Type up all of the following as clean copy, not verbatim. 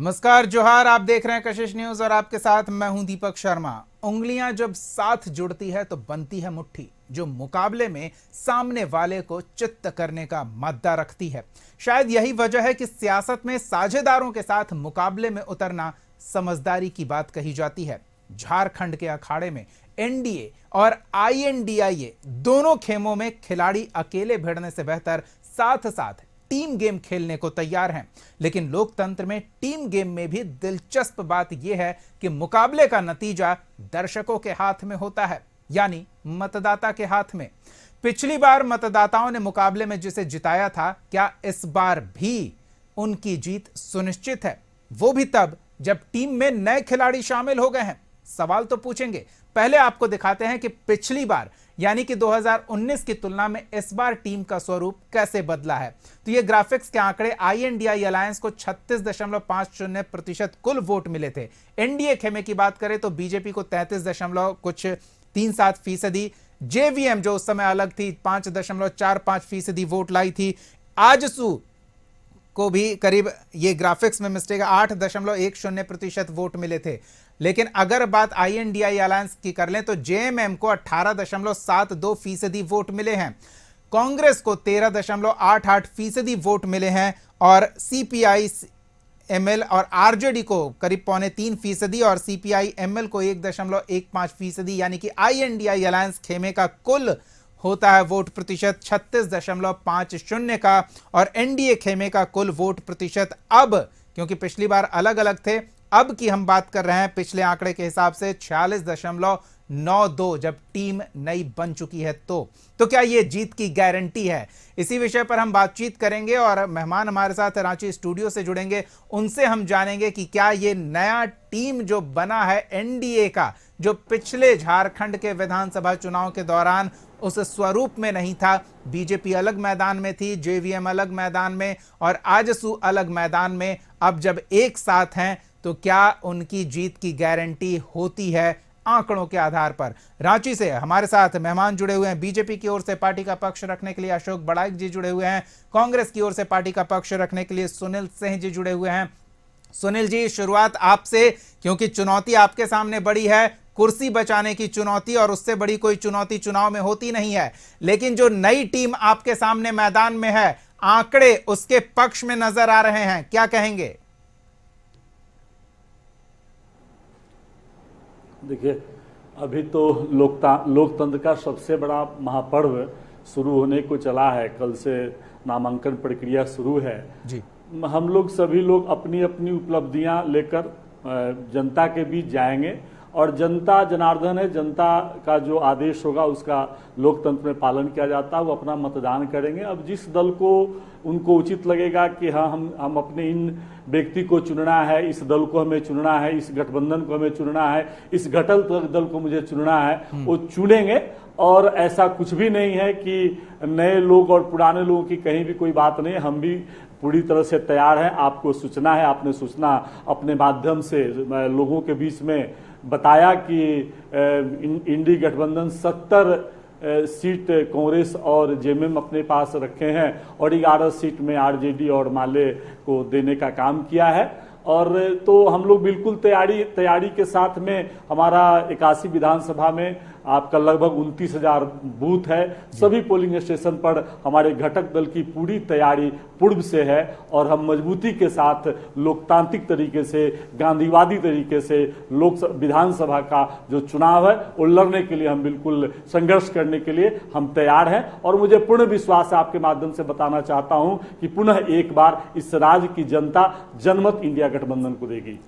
नमस्कार, जोहार। आप देख रहे हैं कशिश न्यूज और आपके साथ मैं हूं दीपक शर्मा। उंगलियां जब साथ जुड़ती है तो बनती है मुट्ठी, जो मुकाबले में सामने वाले को चित्त करने का मादा रखती है। शायद यही वजह है कि सियासत में साझेदारों के साथ मुकाबले में उतरना समझदारी की बात कही जाती है। झारखंड के अखाड़े में एनडीए और आईएनडीआईए दोनों खेमों में खिलाड़ी अकेले भिड़ने से बेहतर साथ साथ टीम गेम खेलने को तैयार हैं। लेकिन लोकतंत्र में टीम गेम में भी दिलचस्प बात यह है कि मुकाबले का नतीजा दर्शकों के हाथ में होता है, यानी मतदाता के हाथ में। पिछली बार मतदाताओं ने मुकाबले में जिसे जिताया था, क्या इस बार भी उनकी जीत सुनिश्चित है? वो भी तब जब टीम में नए खिलाड़ी शामिल हो गए हैं। सवाल तो पूछेंगे, पहले आपको दिखाते हैं कि पिछली बार यानी कि 2019 की तुलना में इस बार टीम का स्वरूप कैसे बदला है। तो ये ग्राफिक्स के आंकड़े आईएनडीआई अलायंस को 36.50% कुल वोट मिले थे। एनडीए खेमे की बात करें तो बीजेपी को 33.37%, जेवीएम जो उस समय अलग थी 5.45% वोट लाई थी। आजसू को भी करीब, ये ग्राफिक्स में मिस्टेक है, 8.10% वोट मिले थे। लेकिन अगर बात आईएनडीआई अलायंस की कर लें तो जेएमएम को 18.72% वोट मिले हैं, कांग्रेस को 13.88% वोट मिले हैं और सीपीआई एमएल और आरजेडी को करीब 3.25% और सीपीआई एमएल को 1.15%, यानी कि आईएनडीआई अलायंस खेमे का कुल होता है वोट प्रतिशत 36.50 का और एनडीए खेमे का कुल वोट प्रतिशत, अब क्योंकि पिछली बार अलग अलग थे, अब की हम बात कर रहे हैं पिछले आंकड़े के हिसाब से 46.92, जब टीम नई बन चुकी है। तो क्या यह जीत की गारंटी है? इसी विषय पर हम बातचीत करेंगे और मेहमान हमारे साथ रांची स्टूडियो से जुड़ेंगे। उनसे हम जानेंगे कि क्या यह नया टीम जो बना है एनडीए का, जो पिछले झारखंड के विधानसभा चुनाव के दौरान उस स्वरूप में नहीं था, बीजेपी अलग मैदान में थी, जेवीएम अलग मैदान में और आजसू अलग मैदान में, अब जब एक साथ हैं तो क्या उनकी जीत की गारंटी होती है आंकड़ों के आधार पर? रांची से हमारे साथ मेहमान जुड़े हुए हैं। बीजेपी की ओर से पार्टी का पक्ष रखने के लिए अशोक बड़ाइक जी जुड़े हुए हैं, कांग्रेस की ओर से पार्टी का पक्ष रखने के लिए सुनील सिंह जी जुड़े हुए हैं। सुनील जी, शुरुआत आपसे, क्योंकि चुनौती आपके सामने बड़ी है, कुर्सी बचाने की चुनौती, और उससे बड़ी कोई चुनौती चुनाव में होती नहीं है। लेकिन जो नई टीम आपके सामने मैदान में है, आंकड़े उसके पक्ष में नजर आ रहे हैं, क्या कहेंगे? देखिए, अभी तो लोकतंत्र का सबसे बड़ा महापर्व शुरू होने को चला है। कल से नामांकन प्रक्रिया शुरू है जी। हम लोग सभी लोग अपनी अपनी उपलब्धियां लेकर जनता के बीच जाएंगे और जनता जनार्दन है, जनता का जो आदेश होगा उसका लोकतंत्र में पालन किया जाता है, वो अपना मतदान करेंगे। अब जिस दल को उनको उचित लगेगा कि हाँ हम अपने इन व्यक्ति को चुनना है, इस दल को हमें चुनना है, इस गठबंधन को हमें चुनना है, इस घटल दल को मुझे चुनना है, वो चुनेंगे। और ऐसा कुछ भी नहीं है कि नए लोग और पुराने लोगों की कहीं भी कोई बात नहीं है। हम भी पूरी तरह से तैयार हैं। आपको सूचना है, आपने सूचना अपने माध्यम से लोगों के बीच में बताया कि इंडी गठबंधन 70 सीट कांग्रेस और जेएमएम अपने पास रखे हैं और 11 सीट में आरजेडी और माले को देने का काम किया है। और तो हम लोग बिल्कुल तैयारी के साथ में, हमारा 81 विधानसभा में आपका लगभग 29,000 बूथ है। सभी पोलिंग स्टेशन पर हमारे घटक दल की पूरी तैयारी पूर्व से है और हम मजबूती के साथ लोकतांत्रिक तरीके से, गांधीवादी तरीके से विधानसभा का जो चुनाव है वो लड़ने के लिए हम बिल्कुल संघर्ष करने के लिए हम तैयार हैं। और मुझे पूर्ण विश्वास है, आपके माध्यम से बताना चाहता हूं कि पुनः एक बार इस राज्य की जनता जनमत इंडिया गठबंधन को देगी।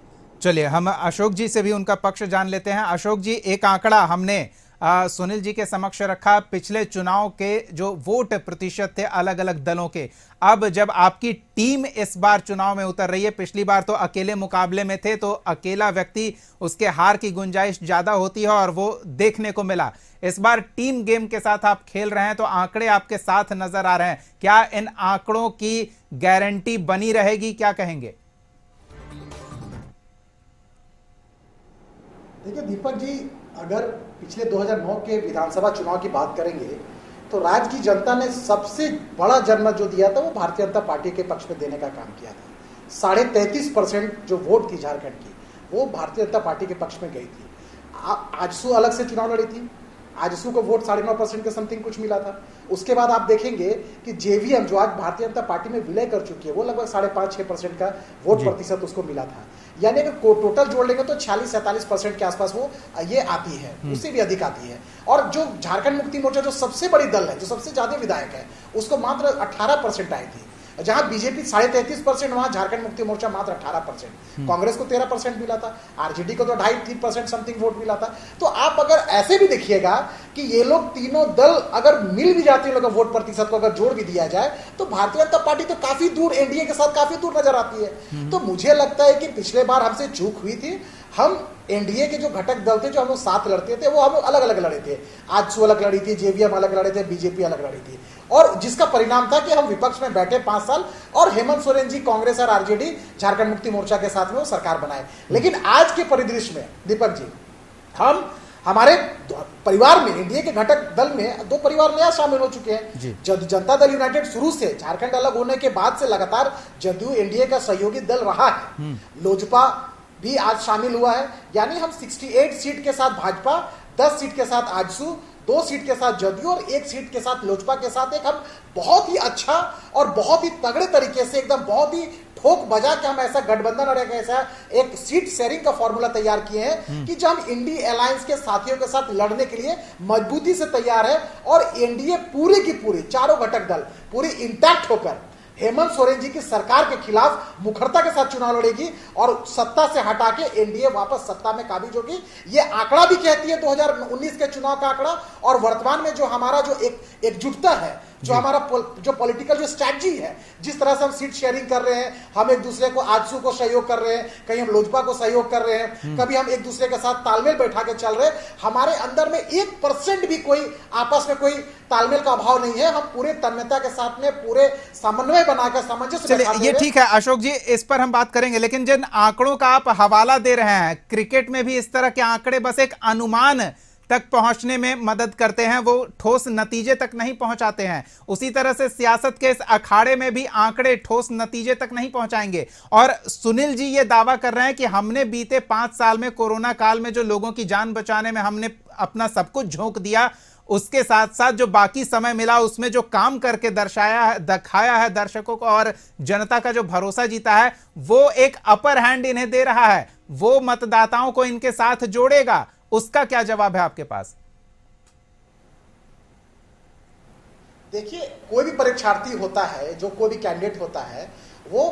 चलिए, हम अशोक जी से भी उनका पक्ष जान लेते हैं। अशोक जी, एक आंकड़ा हमने सुनील जी के समक्ष रखा, पिछले चुनाव के जो वोट प्रतिशत थे अलग अलग दलों के, अब जब आपकी टीम इस बार चुनाव में उतर रही है, पिछली बार तो अकेले मुकाबले में थे तो अकेला व्यक्ति, उसके हार की गुंजाइश ज्यादा होती है और वो देखने को मिला। इस बार टीम गेम के साथ आप खेल रहे हैं तो आंकड़े आपके साथ नजर आ रहे हैं, क्या इन आंकड़ों की गारंटी बनी रहेगी, क्या कहेंगे? देखिए दीपक जी, अगर पिछले 2009 के विधानसभा चुनाव की बात करेंगे तो राज्य की जनता ने सबसे बड़ा जनमत जो दिया था वो भारतीय जनता पार्टी के पक्ष में देने का काम किया था। 33.5% जो वोट थी झारखंड की, वो भारतीय जनता पार्टी के पक्ष में गई थी। आजसू अलग से चुनाव लड़ी थी, आजसू को वोट 9.5% के समथिंग कुछ मिला था। उसके बाद आप देखेंगे कि जेवीएम जो आज भारतीय जनता पार्टी में विलय कर चुकी है, वो लगभग 5.5-6% का वोट प्रतिशत उसको मिला था। यानी अगर टोटल जोड़ लेंगे तो 46-47% के आसपास वो ये आती है, उससे भी अधिक आती है। और जो झारखंड मुक्ति मोर्चा जो सबसे बड़ी दल है, जो सबसे ज्यादा विधायक है, उसको मात्र 18% आई थी। जहां बीजेपी 33.5%, वहां झारखंड मुक्ति मोर्चा मात्र 18%। कांग्रेस को 13% मिला था, आरजेडी को तो 2.5-3% समथिंग वोट मिला था। तो आप अगर ऐसे भी देखिएगा कि ये लोग तीनों दल अगर मिल भी जाते हैं, लोगों वोट प्रतिशत को अगर जोड़ भी दिया जाए, तो भारतीय जनता पार्टी तो काफी दूर, एनडीए के साथ काफी दूर नजर आती है। तो मुझे लगता है कि पिछले बार हमसे चूक हुई थी। हम एनडीए के जो घटक दल थे, जो हम लोग साथ लड़ते थे, वो हम अलग अलग लड़े थे। आजसू अलग लड़ी थी, जेवीएम अलग लड़े थे, बीजेपी अलग लड़ी थी। और जिसका परिणाम था कि हम विपक्ष में बैठे 5 साल और हेमंत सोरेन जी कांग्रेस और आरजेडी झारखंड मुक्ति मोर्चा के साथ में वो सरकार बनाए। लेकिन आज के परिदृश्य में दीपक जी, हम हमारे परिवार में, एनडीए के घटक दल में 2 परिवार नया शामिल हो चुके हैं। जनता दल यूनाइटेड शुरू से, झारखंड अलग होने के बाद से लगातार जदयू एनडीए का सहयोगी दल रहा है। लोजपा भी आज शामिल हुआ है। यानी हम 68 सीट के साथ भाजपा, 10 सीट के साथ आजसू, 2 सीट के साथ जदयू और 1 सीट के साथ लोजपा के साथ एक हम बहुत ही अच्छा और बहुत ही तगड़े तरीके से, एकदम बहुत ही ठोक बजा के हम ऐसा गठबंधन और ऐसा एक सीट शेयरिंग का फॉर्मूला तैयार किए हैं कि जो हम इंडी अलायंस के साथियों के साथ लड़ने के लिए मजबूती से तैयार है। और एनडीए पूरी की पूरी, चारों घटक दल पूरी इंटैक्ट होकर हेमंत सोरेन जी की सरकार के खिलाफ मुखरता के साथ चुनाव लड़ेगी और सत्ता से हटा के एनडीए वापस सत्ता में काबिज होगी। ये आंकड़ा भी कहती है 2019 के चुनाव का आंकड़ा। और वर्तमान में जो हमारा जो एकजुटता है, जो हमारा जो पॉलिटिकल जो स्ट्रैटेजी है, जिस तरह से हम सीट शेयरिंग कर रहे हैं, हम एक दूसरे को आजसू को सहयोग कर रहे हैं, कहीं हम लोजपा को सहयोग कर रहे हैं, कभी हम एक दूसरे के साथ तालमेल बैठा के चल रहे हैं। हमारे अंदर में 1% भी कोई आपस में कोई तालमेल का अभाव नहीं है। हम पूरे तन्मयता के साथ में पूरे समन्वय बनाकर सामंजस्य बैठा ये ठीक है अशोक जी, इस पर हम बात करेंगे। लेकिन जिन आंकड़ों का आप हवाला दे रहे हैं, क्रिकेट में भी इस तरह के आंकड़े बस एक अनुमान तक पहुंचने में मदद करते हैं, वो ठोस नतीजे तक नहीं पहुंचाते हैं। उसी तरह से सियासत के इस अखाड़े में भी आंकड़े ठोस नतीजे तक नहीं पहुंचाएंगे। और सुनील जी ये दावा कर रहे हैं कि हमने बीते 5 साल में, कोरोना काल में जो लोगों की जान बचाने में हमने अपना सब कुछ झोंक दिया, उसके साथ साथ जो बाकी समय मिला उसमें जो काम करके दिखाया है दर्शकों को और जनता का जो भरोसा जीता है, वो एक अपर हैंड इन्हें दे रहा है, वो मतदाताओं को इनके साथ जोड़ेगा। उसका क्या जवाब है आपके पास? देखिए, कोई भी परीक्षार्थी होता है, जो कोई भी कैंडिडेट होता है, वो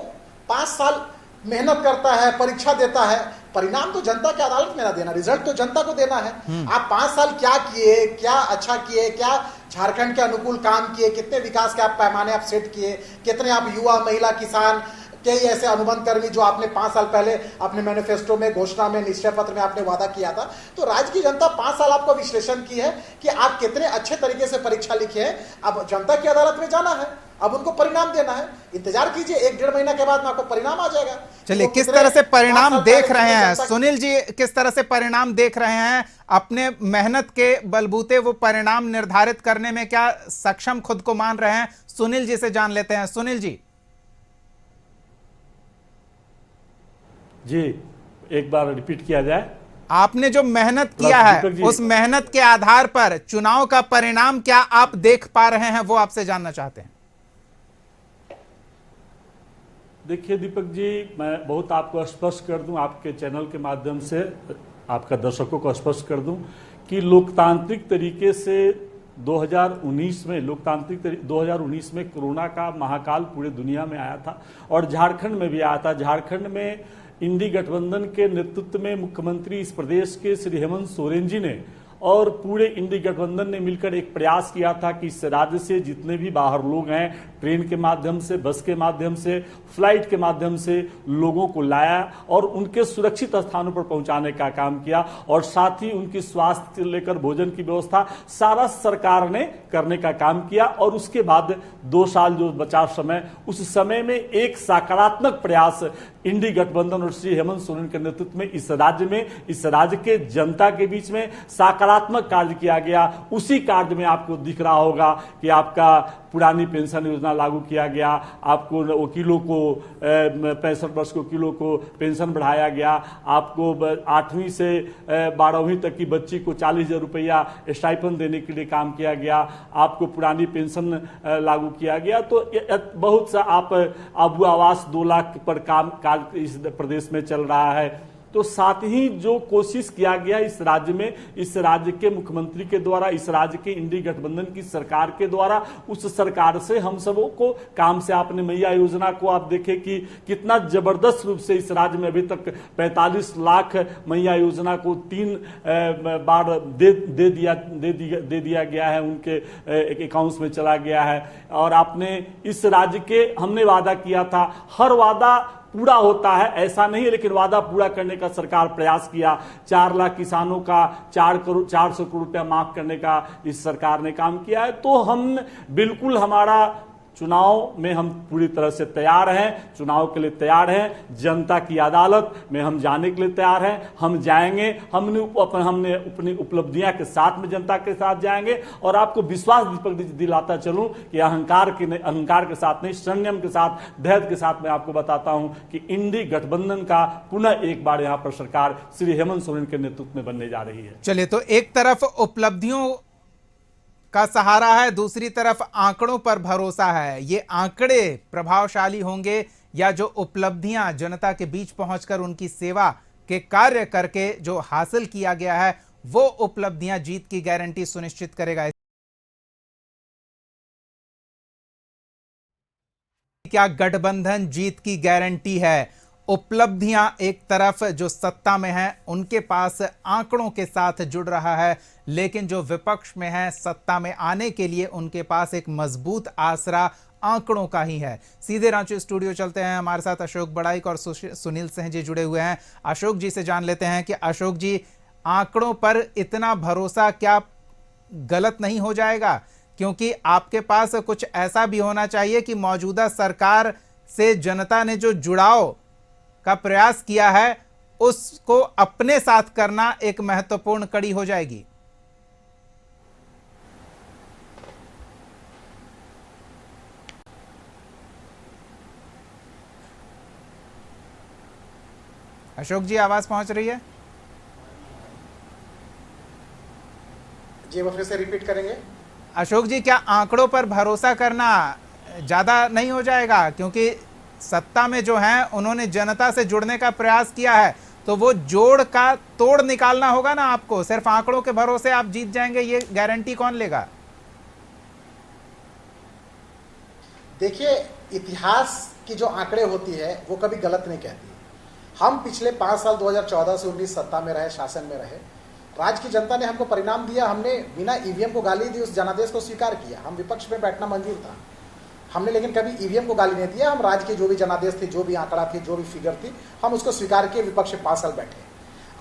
5 साल मेहनत करता है, परीक्षा देता है। परिणाम तो जनता की अदालत में ना देना, रिजल्ट तो जनता को देना है। आप 5 साल क्या किए, क्या अच्छा किए, क्या झारखंड के अनुकूल काम किए, कितने विकास के आप पैमाने आप सेट किए, कितने आप युवा, महिला, किसान, कई ऐसे अनुबंध कर्मी जो आपने 5 साल पहले अपने मैनिफेस्टो में, घोषणा में, निश्चय पत्र में आपने वादा किया था। तो राज्य की जनता 5 साल आपको विश्लेषण की है कि आप कितने अच्छे तरीके से परीक्षा लिखे हैं। अब जनता की अदालत में जाना है, अब उनको परिणाम देना है। इंतजार कीजिए, 1-1.5 महीना के बाद में आपको परिणाम आ जाएगा। चलिए, किस तरह से परिणाम देख रहे हैं सुनील जी, किस तरह से परिणाम देख रहे हैं? अपने मेहनत के बलबूते वो परिणाम निर्धारित करने में क्या सक्षम खुद को मान रहे हैं? सुनील जी से जान लेते हैं। सुनील जी जी, एक बार रिपीट किया जाए। आपने जो मेहनत किया है, उस मेहनत के आधार पर चुनाव का परिणाम क्या आप देख पा रहे हैं, वो आपसे जानना चाहते हैं। देखिए दीपक जी, मैं बहुत आपको स्पष्ट कर दूं, आपके चैनल के माध्यम से आपका दर्शकों को स्पष्ट कर दूं कि लोकतांत्रिक तरीके से 2019 में कोरोना का महाकाल पूरे दुनिया में आया था और झारखंड में भी आया था। झारखंड में इंडी गठबंधन के नेतृत्व में मुख्यमंत्री इस प्रदेश के श्री हेमंत सोरेन जी ने और पूरे इंडी गठबंधन ने मिलकर एक प्रयास किया था कि इस राज्य से जितने भी बाहर लोग हैं, ट्रेन के माध्यम से, बस के माध्यम से, फ्लाइट के माध्यम से लोगों को लाया और उनके सुरक्षित स्थानों पर पहुंचाने का काम किया और साथ ही उनकी स्वास्थ्य से लेकर भोजन की व्यवस्था सारा सरकार ने करने का काम किया। और उसके बाद 2 साल जो बचा समय, उस समय में एक सकारात्मक प्रयास इंडी गठबंधन और श्री हेमंत सोरेन के नेतृत्व में इस राज्य के जनता के बीच में सकारात्मक कार्य किया गया। उसी कार्य में आपको दिख रहा होगा कि आपका पुरानी पेंशन योजना लागू किया गया, आपको वकीलों को 65 वर्ष के वकीलों को पेंशन बढ़ाया गया, आपको 8वीं से 12वीं तक की बच्ची को 40,000 रुपया स्टाइपेंड देने के लिए काम किया गया, आपको पुरानी पेंशन लागू किया गया। तो बहुत सा आप अबू आवास 2 लाख पर काम इस प्रदेश में चल रहा है। तो साथ ही जो कोशिश किया गया इस राज्य में, इस राज्य के मुख्यमंत्री के द्वारा, इस राज्य के इंडी गठबंधन की सरकार के द्वारा, उस सरकार से हम सबों को काम से, आपने मैया योजना को आप देखें कि कितना जबरदस्त रूप से इस राज्य में अभी तक 45 लाख मैया योजना को 3 बार दे दिया गया है, उनके अकाउंट्स में चला गया है। और आपने इस राज्य के, हमने वादा किया था, हर वादा पूरा होता है ऐसा नहीं है, लेकिन वादा पूरा करने का सरकार प्रयास किया। 4 लाख किसानों का 400 करोड़ रुपया माफ करने का इस सरकार ने काम किया है। तो हम बिल्कुल, हमारा चुनाव में हम पूरी तरह से तैयार हैं, चुनाव के लिए तैयार हैं, जनता की अदालत में हम जाने के लिए तैयार हैं, हम जाएंगे, हमने अपनी उपलब्धियां के साथ में जनता के साथ जाएंगे। और आपको विश्वास दिलाता चलूं कि अहंकार के साथ नहीं, संयम के साथ, धैर्य के साथ मैं आपको बताता हूं कि इंडी गठबंधन का पुनः एक बार यहां पर सरकार श्री हेमंत सोरेन के नेतृत्व में बनने जा रही है। चलिए, तो एक तरफ उपलब्धियों का सहारा है, दूसरी तरफ आंकड़ों पर भरोसा है। ये आंकड़े प्रभावशाली होंगे या जो उपलब्धियां जनता के बीच पहुंचकर उनकी सेवा के कार्य करके जो हासिल किया गया है, वो उपलब्धियां जीत की गारंटी सुनिश्चित करेगा। क्या गठबंधन जीत की गारंटी है? उपलब्धियां एक तरफ जो सत्ता में हैं उनके पास आंकड़ों के साथ जुड़ रहा है, लेकिन जो विपक्ष में है, सत्ता में आने के लिए उनके पास एक मजबूत आसरा आंकड़ों का ही है। सीधे रांची स्टूडियो चलते हैं, हमारे साथ अशोक बड़ाइक और सुनील सिंह जी जुड़े हुए हैं। अशोक जी से जान लेते हैं कि अशोक जी, आंकड़ों पर इतना भरोसा क्या गलत नहीं हो जाएगा? क्योंकि आपके पास कुछ ऐसा भी होना चाहिए कि मौजूदा सरकार से जनता ने जो जुड़ाव का प्रयास किया है उसको अपने साथ करना एक महत्वपूर्ण कड़ी हो जाएगी। अशोक जी, आवाज पहुंच रही है? जी, वो फिर से रिपीट करेंगे। अशोक जी, क्या आंकड़ों पर भरोसा करना ज्यादा नहीं हो जाएगा? क्योंकि सत्ता में जो हैं उन्होंने जनता से जुड़ने का प्रयास किया है, तो वो जोड़ का तोड़ निकालना होगा ना आपको। सिर्फ आंकड़ों के भरोसे आप जीत जाएंगे, ये गारंटी कौन लेगा? देखिए, इतिहास की जो आंकड़े होती है वो कभी गलत नहीं कहती। हम पिछले 5 साल 2014 से 19 सत्ता में रहे, शासन में रहे, राज्य की जनता ने हमको परिणाम दिया। हमने बिना ईवीएम को गाली दी, उस जनादेश को स्वीकार किया। हम विपक्ष में बैठना मंजूर था हमने, लेकिन कभी ईवीएम को गाली नहीं दिया। हम राज्य के जो भी जनादेश थे, जो भी आंकड़ा थी, जो भी फिगर थी, हम उसको स्वीकार किए, विपक्ष में 5 साल बैठे।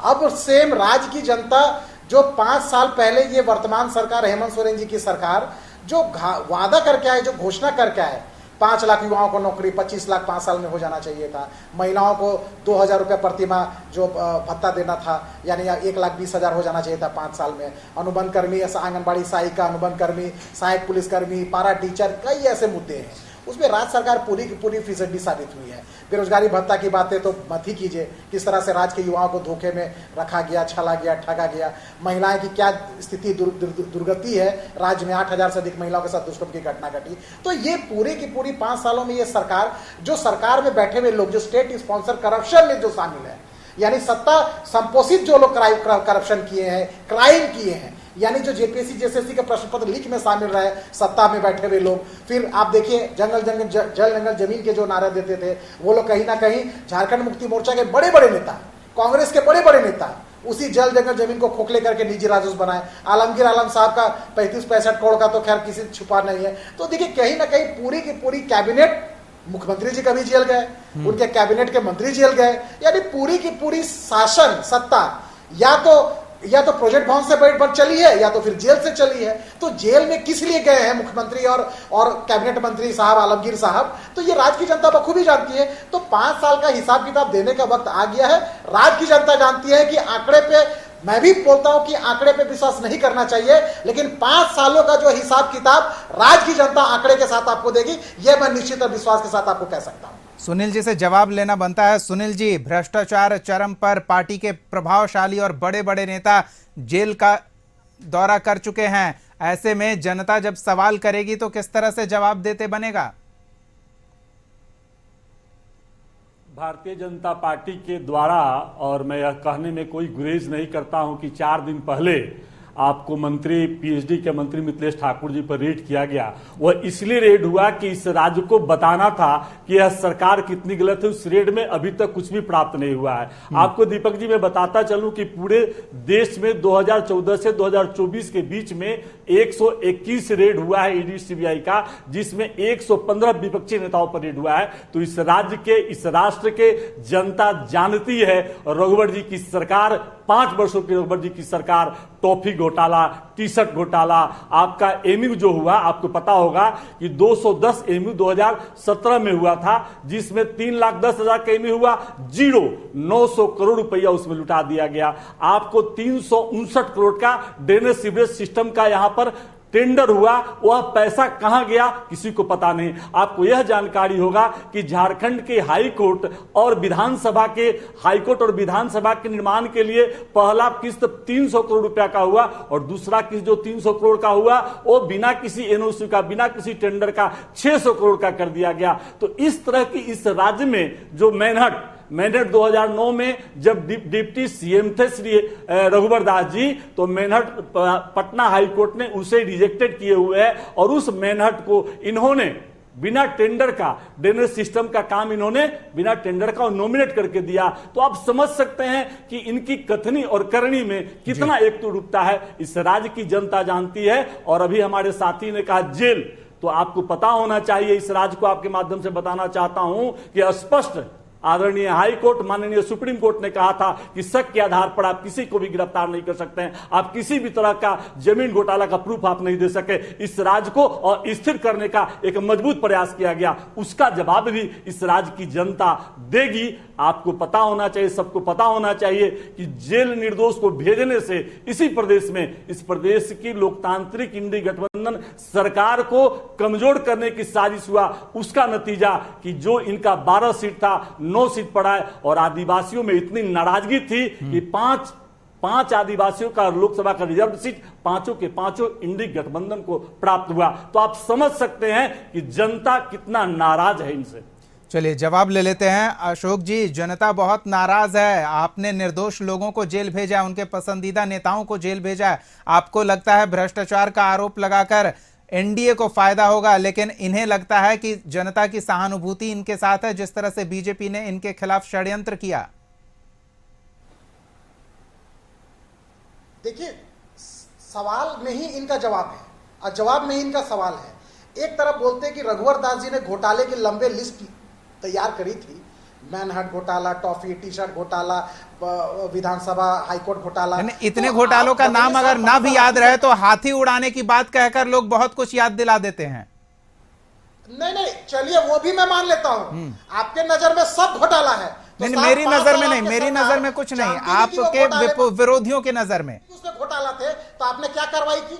अब सेम राज्य की जनता जो 5 साल पहले ये वर्तमान सरकार, हेमंत सोरेन जी की सरकार, जो वादा करके आए, जो घोषणा करके आए, 5 लाख युवाओं को नौकरी, 25 लाख 5 साल में हो जाना चाहिए था, महिलाओं को 2,000 रुपये प्रतिमाह जो भत्ता देना था, यानी 1,20,000 हो जाना चाहिए था 5 साल में, अनुबंध कर्मी, आंगनबाड़ी सहायिका, अनुबंध कर्मी, सहायक पुलिसकर्मी, पारा टीचर, कई ऐसे मुद्दे हैं। उसमें राज्य सरकार पूरी की पूरी फीसदी साबित हुई है। बेरोजगारी भत्ता की बातें तो मत ही कीजिए, किस तरह से राज्य के युवाओं को धोखे में रखा गया, छला गया, ठगा गया। महिलाएं की क्या स्थिति दुर्गति है, राज्य में 8,000 से अधिक महिलाओं के साथ दुष्कर्म की घटना घटी। तो ये पूरी की पूरी 5 सालों में ये सरकार, जो सरकार में बैठे हुए लोग, जो स्टेट स्पॉन्सर करप्शन में जो शामिल है, यानी सत्ता संपोषित जो लोग करप्शन किए हैं, क्राइम किए हैं, यानी जो जेपीएससी जेएसएससी के प्रश्न पत्र लीक में शामिल रहे, सत्ता में बैठे हुए लोग। फिर आप देखिए, जल जंगल जमीन के जो नारे देते थे वो लोग, कहीं ना कहीं झारखंड मुक्ति मोर्चा के बड़े बड़े नेता, कांग्रेस के बड़े बड़े नेता, उसी जल जंगल जमीन को खोखले करके निजी राजस्व बनाए। आलमगीर आलम साहब का 35-65 करोड़ का तो खैर किसी छुपा नहीं है। तो देखिए, कहीं ना कहीं पूरी की पूरी कैबिनेट, मुख्यमंत्री जी कभी जेल गए, उनके कैबिनेट के मंत्री जेल गए, यानी पूरी की पूरी शासन सत्ता या तो प्रोजेक्ट भवन से बैठ चली है, या तो फिर जेल से चली है। तो जेल में किस लिए गए हैं मुख्यमंत्री और कैबिनेट मंत्री साहब, आलमगीर साहब, तो ये राज्य की जनता बखूबी जानती है। तो 5 साल का हिसाब किताब देने का वक्त आ गया है। राज्य की जनता जानती है कि आंकड़े पे मैं भी बोलता हूं कि आंकड़े पे विश्वास नहीं करना चाहिए, लेकिन 5 सालों का जो हिसाब किताब राज्य की जनता आंकड़े के साथ आपको देगी, यह मैं निश्चित और विश्वास के साथ आपको कह सकता हूं। सुनील जी से जवाब लेना बनता है। सुनील जी, भ्रष्टाचार चरम पर, पार्टी के प्रभावशाली और बड़े बड़े नेता जेल का दौरा कर चुके हैं, ऐसे में जनता जब सवाल करेगी तो किस तरह से जवाब देते बनेगा? भारतीय जनता पार्टी के द्वारा, और मैं यह कहने में कोई गुरेज नहीं करता हूं कि 4 दिन पहले आपको मंत्री, पीएचडी के मंत्री मिथिलेश ठाकुर जी पर रेड किया गया, वह इसलिए रेड हुआ कि इस राज्य को बताना था कि यह सरकार कितनी गलत है। उस रेड में अभी तक कुछ भी प्राप्त नहीं हुआ है। आपको दीपक जी मैं बताता चलूं कि पूरे देश में 2014 से 2024 के बीच में 121 रेड हुआ है ईडी सीबीआई का, जिसमें 115 विपक्षी नेताओं पर रेड हुआ है। तो इस राज्य के, इस राष्ट्र के जनता जानती है रघुवर जी की सरकार, 5 वर्षों की रघुवर जी की सरकार, टॉफी घोटाला, टी शर्ट घोटाला, आपका एमयू जो हुआ, आपको पता होगा कि 210 एमयू 2017 में हुआ था, जिसमें 3,10,000 का एमयू हुआ, 900 करोड़ रुपया उसमें लुटा दिया गया। आपको 359 करोड़ का ड्रेनेज सीवरेज सिस्टम का यहां पर टेंडर हुआ, वह पैसा कहां गया किसी को पता नहीं। आपको यह जानकारी होगा कि झारखंड के हाई कोर्ट और विधानसभा के, हाई कोर्ट और विधानसभा के निर्माण के लिए पहला किस्त 300 करोड़ रुपया का हुआ, और दूसरा किस्त जो 300 करोड़ का हुआ वो बिना किसी एनओसी का, बिना किसी टेंडर का 600 करोड़ का कर दिया गया। तो इस तरह की इस राज्य में जो मेहनत 2009 में जब डिप्टी सीएम थे श्री रघुवर दास जी, तो मेनहट पटना हाई कोर्ट ने उसे रिजेक्टेड किए हुए है, और उस मेनहट को इन्होंने बिना टेंडर का, ड्रेनेज सिस्टम का काम इन्होंने बिना टेंडर का नॉमिनेट करके दिया। तो आप समझ सकते हैं कि इनकी कथनी और करनी में कितना एक तो रुकता है। इस राज्य की जनता जानती है। और अभी हमारे साथी ने कहा जेल, तो आपको पता होना चाहिए, इस राज्य को आपके माध्यम से बताना चाहता हूं कि स्पष्ट आदरणीय हाई कोर्ट, माननीय सुप्रीम कोर्ट ने कहा था कि शक के आधार पर आप किसी को भी गिरफ्तार नहीं कर सकते हैं। आप किसी भी तरह का जमीन घोटाला का प्रूफ आप नहीं दे सके। इस राज्य को और स्थिर करने का एक मजबूत प्रयास किया गया, उसका जवाब भी इस राज्य की जनता देगी। आपको पता होना चाहिए, सबको पता होना चाहिए कि जेल निर्दोष को भेजने से इसी प्रदेश में, इस प्रदेश की लोकतांत्रिक इंडी गठबंधन सरकार को कमजोर करने की साजिश हुआ। उसका नतीजा कि जो इनका 12 सीट था 9 सीट पड़ा है, और आदिवासियों में इतनी नाराजगी थी कि पांच आदिवासियों का लोकसभा का रिजर्व सीट पांचों के पांचों इंडी गठबंधन को प्राप्त हुआ। तो आप समझ सकते हैं कि जनता कितना नाराज है इनसे। चलिए जवाब ले लेते हैं। अशोक जी, जनता बहुत नाराज है, आपने निर्दोष लोगों को जेल भेजा, उनके पसंदीदा नेताओं को जेल भेजा, आपको लगता है भ्रष्टाचार का आरोप लगाकर एनडीए को फायदा होगा, लेकिन इन्हें लगता है कि जनता की सहानुभूति इनके साथ है, जिस तरह से बीजेपी ने इनके खिलाफ षड्यंत्र किया। देखिए, सवाल में ही इनका जवाब है और जवाब में ही इनका सवाल है। एक तरफ बोलते हैं कि रघुवर दास जी ने घोटाले की लंबे लिस्ट तैयार करी थी, मैनहट घोटाला, टॉफी टी शर्ट घोटाला, विधानसभा हाईकोर्ट घोटाला। इतने तो घोटालों का नाम अगर ना भी याद रहे तो हाथी उड़ाने की बात कहकर लोग बहुत कुछ याद दिला देते हैं। नहीं, चलिए वो भी मैं मान लेता हूं, आपके नजर में सब घोटाला है। तो नहीं, मेरी नजर में नहीं, मेरी नजर में कुछ नहीं, आपके विरोधियों के नजर में उसमें घोटाला थे, तो आपने क्या कार्रवाई की?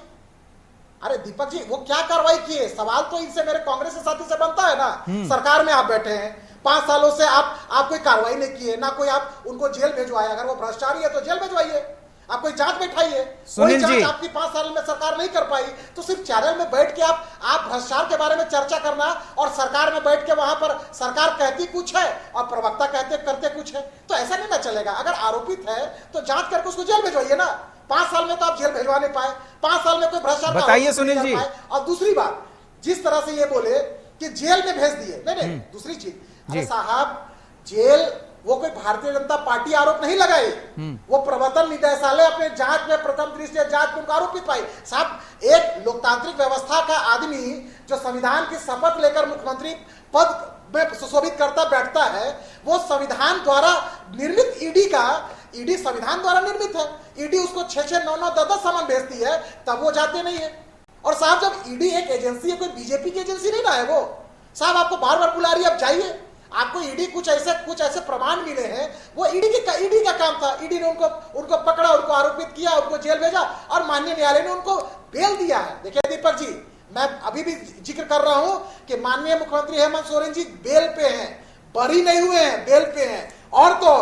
अरे दीपक जी, वो क्या कार्रवाई किए? सवाल तो इनसे, मेरे कांग्रेस के साथी से बनता है ना। सरकार में आप बैठे हैं, 5 सालों से आप कोई कार्रवाई नहीं की है, ना कोई आप उनको जेल भिजवाया। अगर वो भ्रष्टाचारी है तो जेल भिजवाइए, आप कोई जांच बैठाइए। कोई जांच आपकी 5 साल में सरकार नहीं कर पाई, तो सिर्फ चैनल में बैठ के आप भ्रष्टाचार के बारे में चर्चा करना, और सरकार में बैठ के वहां पर सरकार कहती कुछ है और प्रवक्ता करते कुछ है, तो ऐसा नहीं ना चलेगा। अगर आरोपित है तो जांच करके उसको जेल भिजवाइए ना। 5 साल में तो आप जेल भिजवा नहीं पाए, 5 साल में कोई भ्रष्टाचार बताइए सुनील जी। और दूसरी बात, जिस तरह से ये बोले कि जेल में भेज दिए, नहीं, दूसरी चीज, अरे साहब, जेल वो कोई भारतीय जनता पार्टी आरोप नहीं लगाई, वो प्रवर्तन निदेशालय अपने जांच में, प्रथम दृष्टया जांच में उनका आरोपित पाई। साहब, एक लोकतांत्रिक व्यवस्था का आदमी जो संविधान की शपथ लेकर मुख्यमंत्री पद में सुशोभित करता बैठता है, वो संविधान द्वारा निर्मित ईडी संविधान द्वारा निर्मित है। ईडी उसको 6-6, 9-9, 10-10 सामान भेजती है, तब वो जाते नहीं है। और साहब, जब ईडी एक एजेंसी है, कोई बीजेपी की एजेंसी नहीं ना है वो। साहब, आपको बार बार बुला रही है, आप जाइए, आपको ईडी कुछ ऐसे प्रमाण मिले हैं, वो ईडी का काम था। ईडी ने उनको पकड़ा, उनको आरोपित किया, उनको जेल भेजा और माननीय न्यायालय ने उनको बेल दिया है। देखिए दीपक जी, मैं अभी भी जिक्र कर रहा हूं कि माननीय मुख्यमंत्री हेमंत सोरेन जी बेल पे हैं, बरी नहीं हुए हैं, बेल पे हैं। और तो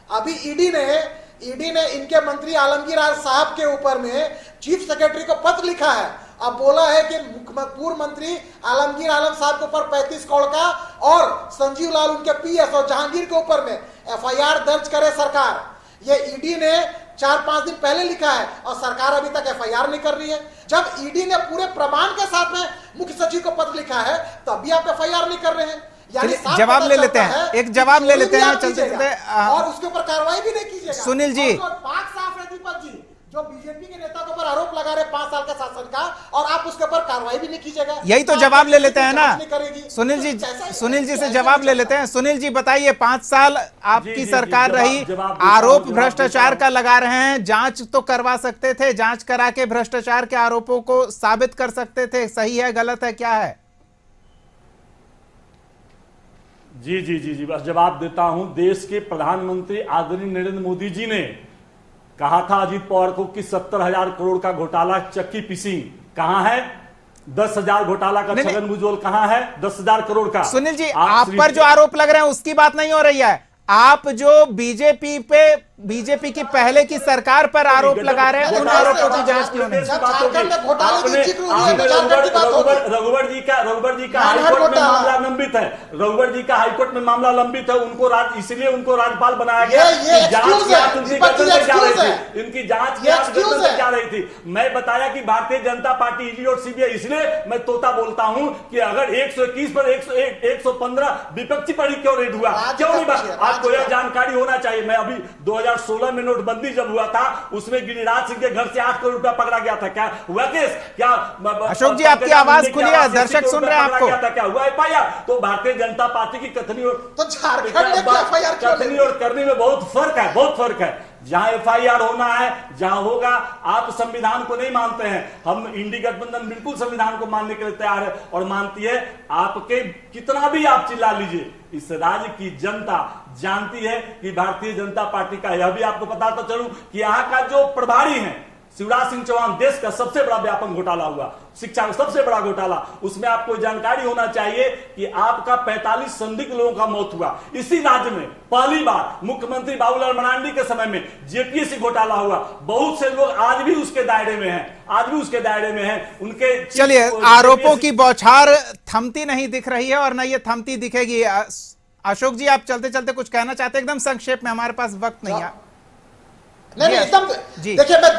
अभी ईडी ने इनके मंत्री आलमगीर आलम साहब के ऊपर में चीफ सेक्रेटरी को पत्र लिखा है। अब बोला है कि पूर्व मंत्री आलमगीर आलम साहब के ऊपर 35 करोड़ का और संजीव लाल उनके पीएस और जहांगीर के ऊपर में एफआईआर दर्ज करे सरकार। ये ईडी ने 4-5 दिन पहले लिखा है और सरकार अभी तक एफआईआर नहीं कर रही है। जब ईडी ने पूरे प्रमाण के साथ में मुख्य सचिव को पत्र लिखा है तब भी आप एफआईआर नहीं कर रहे हैं। जवाब ले लेते हैं, एक जवाब ले लेते हैं चलते चलते, और उसके ऊपर कार्रवाई भी नहीं कीजिएगा। सुनील जी, बात साफ है दीपक जी, जो बीजेपी के नेता के ऊपर आरोप लगा रहे 5 साल के शासन का, और आप उसके ऊपर कार्रवाई भी नहीं कीजिएगा। यही तो जवाब ले लेते हैं ना सुनील जी से जवाब ले लेते हैं। सुनील जी बताइए, 5 साल आपकी सरकार रही, आरोप भ्रष्टाचार का लगा रहे हैं, जांच तो करवा सकते थे, जांच करा के भ्रष्टाचार के आरोपों को साबित कर सकते थे, सही है गलत है क्या है? जी बस जवाब देता हूं। देश के प्रधानमंत्री आदरणीय नरेंद्र मोदी जी ने कहा था अजीत पवार को कि 70,000 करोड़ का घोटाला चक्की पिसिंग कहां है, 10,000 घोटाला का छगन भुजबल कहां है, 10,000 करोड़ का। सुनील जी, आप पर जो आरोप लग रहे हैं उसकी बात नहीं हो रही है। आप जो बीजेपी की पहले की सरकार पर आरोप लगा रहे हैं, उन आरोपों की जांच क्यों नहीं? रघुवर जी का हाईकोर्ट में मामला लंबित है, रघुवर जी का हाईकोर्ट में मामला लंबित है, इसलिए उनको राज्यपाल बनाया गया। इनकी जांच जा रही थी। मैं बताया कि भारतीय जनता पार्टी ईडी और सीबीआई, इसलिए मैं तोता बोलता हूं कि अगर 121 पर 115 विपक्षी पर क्यों रेड हुआ, क्यों नहीं? आपको यह जानकारी होना चाहिए। मैं अभी 2016 में नोटबंदी जब हुआ था उसमें गिरिराज सिंह के घर से 8 करोड़ रुपया पकड़ा गया था। क्या हुआ केस? क्या अशोक जी आपकी आवाज खुली है, दर्शक सुन रहे हैं आपको। क्या हुआ एफआईआर? तो भारतीय जनता पार्टी की कथनी और करने में बहुत फर्क है। जहां एफआईआर होना है, जहां होगा। आप संविधान को नहीं मानते हैं, हम इंडी गठबंधन बिल्कुल संविधान को मानने के लिए तैयार है और मानती है। आपके कितना भी आप चिल्ला लीजिए, इस राज्य की जनता जानती है कि भारतीय जनता पार्टी का, यह भी आपको बताता चलूं कि यहां का जो प्रभारी है शिवराज सिंह चौहान, देश का सबसे बड़ा व्यापक घोटाला हुआ, शिक्षा का सबसे बड़ा घोटाला, उसमें आपको जानकारी होना चाहिए कि आपका 45 संदिग्ध लोगों का मौत हुआ इसी राज्य में। पहली बार मुख्यमंत्री बाबूलाल मरांडी के समय में जेपीएससी घोटाला हुआ। बहुत से लोग आज भी उसके दायरे में हैं, उनके। चलिए, आरोपों की बौछार थमती नहीं दिख रही है और न ये थमती दिखेगी। अशोक जी, आप चलते चलते कुछ कहना चाहते हैं? एकदम संक्षेप में, हमारे पास वक्त नहीं है। नहीं एकदम देखिए, मैं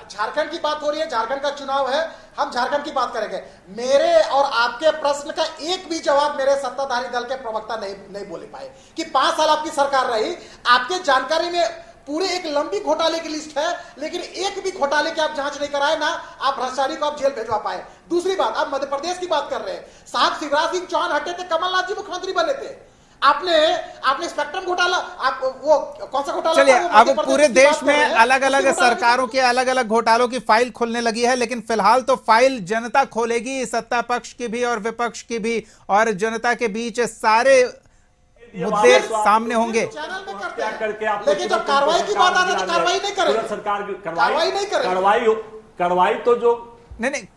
झारखंड की बात हो रही है, झारखंड का चुनाव है, हम झारखंड की बात करेंगे। मेरे और आपके प्रश्न का एक भी जवाब मेरे सत्ताधारी दल के प्रवक्ता नहीं बोले पाए कि 5 साल आपकी सरकार रही, आपके जानकारी में पूरे एक लंबी घोटाले की लिस्ट है, लेकिन एक भी घोटाले की आप जांच नहीं कराए, ना आप भ्रष्टाचारी को आप जेल भेजवा पाए। दूसरी बात, आप मध्य प्रदेश की बात कर रहे हैं, साहब शिवराज सिंह चौहान हटे थे, कमलनाथ जी मुख्यमंत्री बने थे। आपने स्पेक्ट्रम घोटाला, आप वो कौन सा घोटाला? चलिए, अब पूरे देश में अलग अलग सरकारों के अलग अलग घोटालों की फाइल खुलने लगी है, लेकिन फिलहाल तो फाइल जनता खोलेगी, सत्ता पक्ष की भी और विपक्ष की भी, और जनता के बीच सारे मुद्दे सामने होंगे। चैनल में करते हैं, लेकिन जब कार्रवाई की बात आती है तो कार्रवाई नहीं करें। सरकार कार्रवाई तो जो नहीं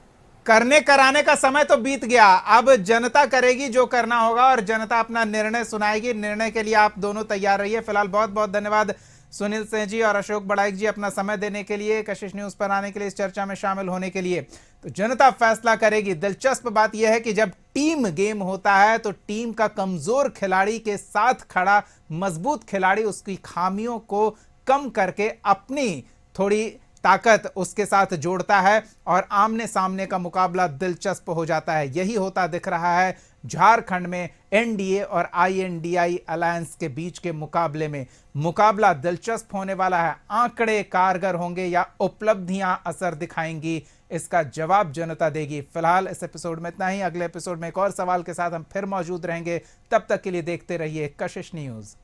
करने कराने का समय तो बीत गया, अब जनता करेगी जो करना होगा और जनता अपना निर्णय सुनाएगी। निर्णय के लिए आप दोनों तैयार रहिए। फिलहाल बहुत बहुत धन्यवाद सुनील सिंह जी और अशोक बड़ाइक जी, अपना समय देने के लिए, कशिश न्यूज पर आने के लिए, इस चर्चा में शामिल होने के लिए। तो जनता फैसला करेगी। दिलचस्प बात यह है कि जब टीम गेम होता है तो टीम का कमजोर खिलाड़ी के साथ खड़ा मजबूत खिलाड़ी उसकी खामियों को कम करके अपनी थोड़ी ताकत उसके साथ जोड़ता है और आमने सामने का मुकाबला दिलचस्प हो जाता है। यही होता दिख रहा है झारखंड में एनडीए और आईएनडीआई अलायंस के बीच के मुकाबले में। मुकाबला दिलचस्प होने वाला है। आंकड़े कारगर होंगे या उपलब्धियां असर दिखाएंगी, इसका जवाब जनता देगी। फिलहाल इस एपिसोड में इतना ही। अगले एपिसोड में एक और सवाल के साथ हम फिर मौजूद रहेंगे। तब तक के लिए देखते रहिए कशिश न्यूज।